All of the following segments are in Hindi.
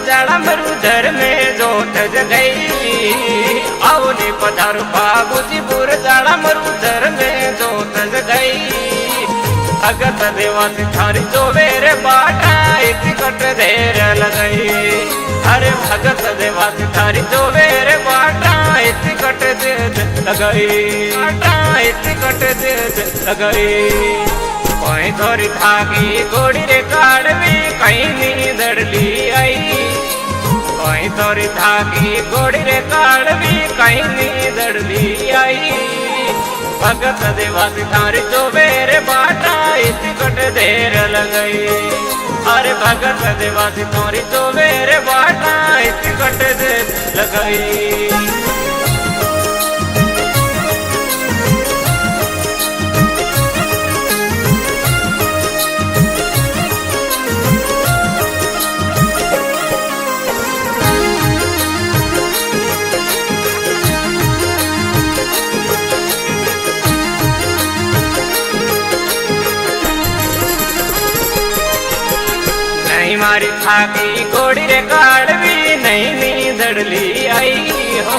जाला मरुधर में जोत जगई आवने पधारो बाबूजीपुर जाला मरुधर में जोत जगई भगत देवास थारी जोवेरे बाटा टिकट देर लगई अरे भगत देवास थारी जोवेरे बाटा टिकट दे लगई बाटा टिकट दे लगई कोई थोड़ी धागी गोड़ी रे काढ़वी कहीं नींदड़ली आई कोई थोड़ी धागी गोड़ी रे काढ़वी कहीं नींदड़ली आई भगत देवास थारी जोवेरे बाटा टिकट देर लगई अरे भगत देवास थारी जोवेरे बाटा टिकट देर लगई मारी थाकी गोड़ी रे काढ़वी नहीं नींदड़ली आई हो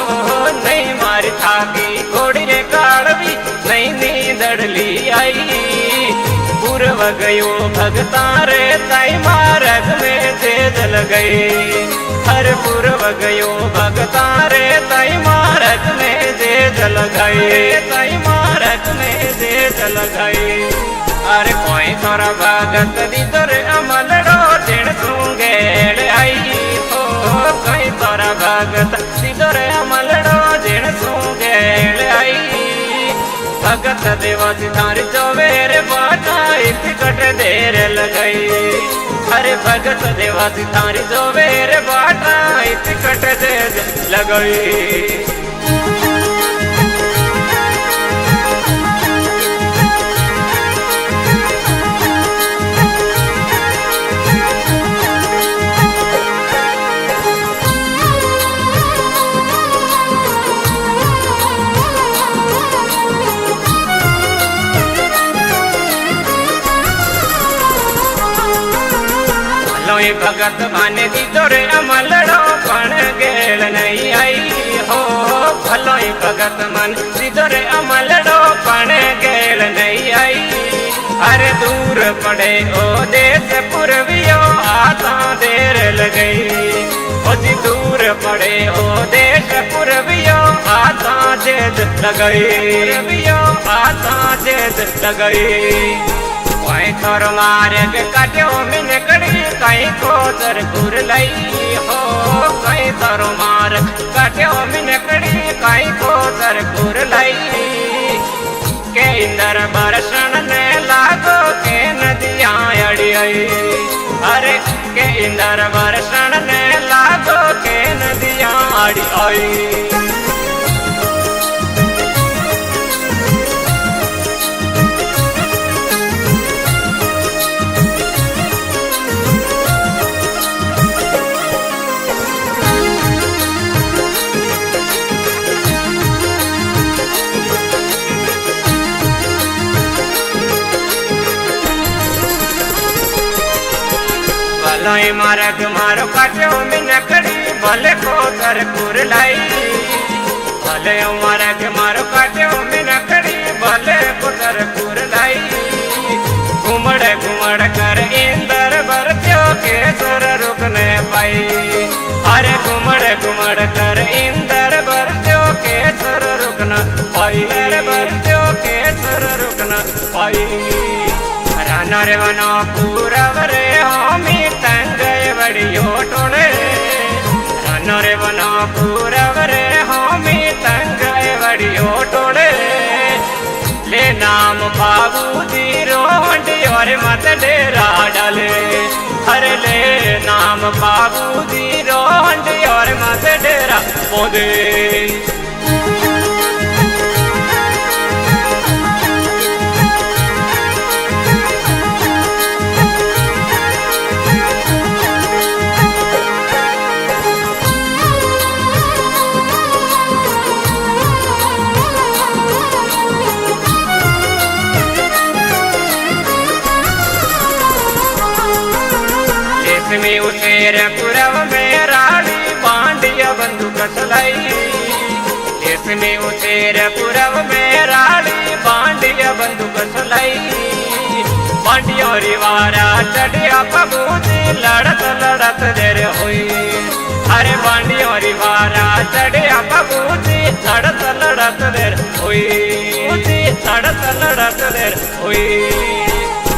नहीं मारी थाकी गोड़ी रे काढ़वी नहीं नींदड़ली आई पूर्व गयो भगता रे ताई मार्ग में तेज लगई हर पूर्व गयो भगता रे ताई मार्ग में तेज लगाई ताई मार्ग में तेज लगाई अरे कोई थोड़ा भगत दी तोरे अमलड़ो दिन सुंगेड़ आई हो कोई थोड़ा भगत दी तोरे अमलड़ो दिन सुंगेड़ आई भगत देवास थारी जोवेरे बाटा टिकट देर लगई अरे भगत देवास थारी जोवेरे बाटा टिकट देर लगई भगत माने दी तोरे अमलड़ो पण गेल नहीं आई हो भलो भगत मन दी तोरे अमलड़ो पण गेल नहीं आई अरे दूर पड़े ओ देश पुरवियो आता देर लगई ओ जी दूर पड़े ओ देश पुरवियो आता देर लगई आता देर लगई कोई थोर मारे के काट्यो मिन कड़ी कहीं को दर गुर लई हो कोई थोर मार काट्यो मिन कड़ी कहीं को दर गुर लई के इंदर बरसन ने लागो के नदियां अड़ी आई अरे के इंदर बरसन ने लागो के नदियां अड़ी आई भलोई मारग मारो काट्यो मिन कड़ी भले को कर कुर लाई भले मारग मारो काट्यो मिन कड़ी भले को कर कुर लाई घुमड़ कर इंदर बरत्यो के सर रुकने पाई अरे घुमड़ कर इंदर बरत्यो के सर रुकना पाई बरत्यो के सर रुकना पाई रे वनो पूरव रे हामी तंगय बड़ियो टोले रे वनो पूरव रे हामी तंगय बड़ियो टोले ले नाम बाबू दी रोंडी और मत डेरा डाले हरे ले नाम बाबू दी रोंडी और मत डेरा बोदे में उसेर पुरव में लाई। देश में उतेर पूरब में राड़ी बांडिया बंदूक सलाई। बांडियों रिवारा चढ़िया पबूती लड़त लड़त देर हुई। अरे बांडियों रिवारा चढ़िया पबूती लड़त लड़त देर हुई। लड़त लड़त देर हुई।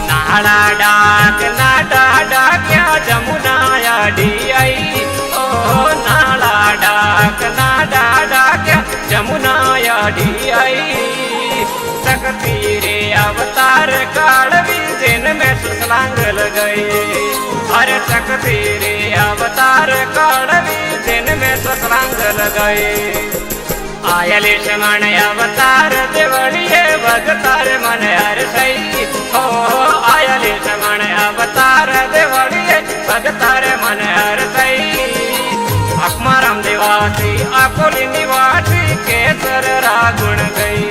नाड़ा डाक नाडा डाक्या जमुना याडी आई। ओ नाड़ा डाक नाडा डाक्या जमुना याडी आई। सकती रे अवतार काढ़वी जिन में सुसलांग गई। अरे सकती रे अवतार काढ़वी जिन में सुसलांग गई। आयल शमण अवतार देवड़िए भगतार मन हर सही। हो आयल शमण अवतार देवड़िए भगतार मन हर सही। अकमाराम देवासी अकोली निवासी केसर रागुण गई।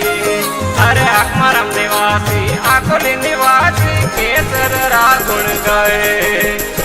अरे अकमाराम देवासी अकोली निवासी केसर रागुण गए।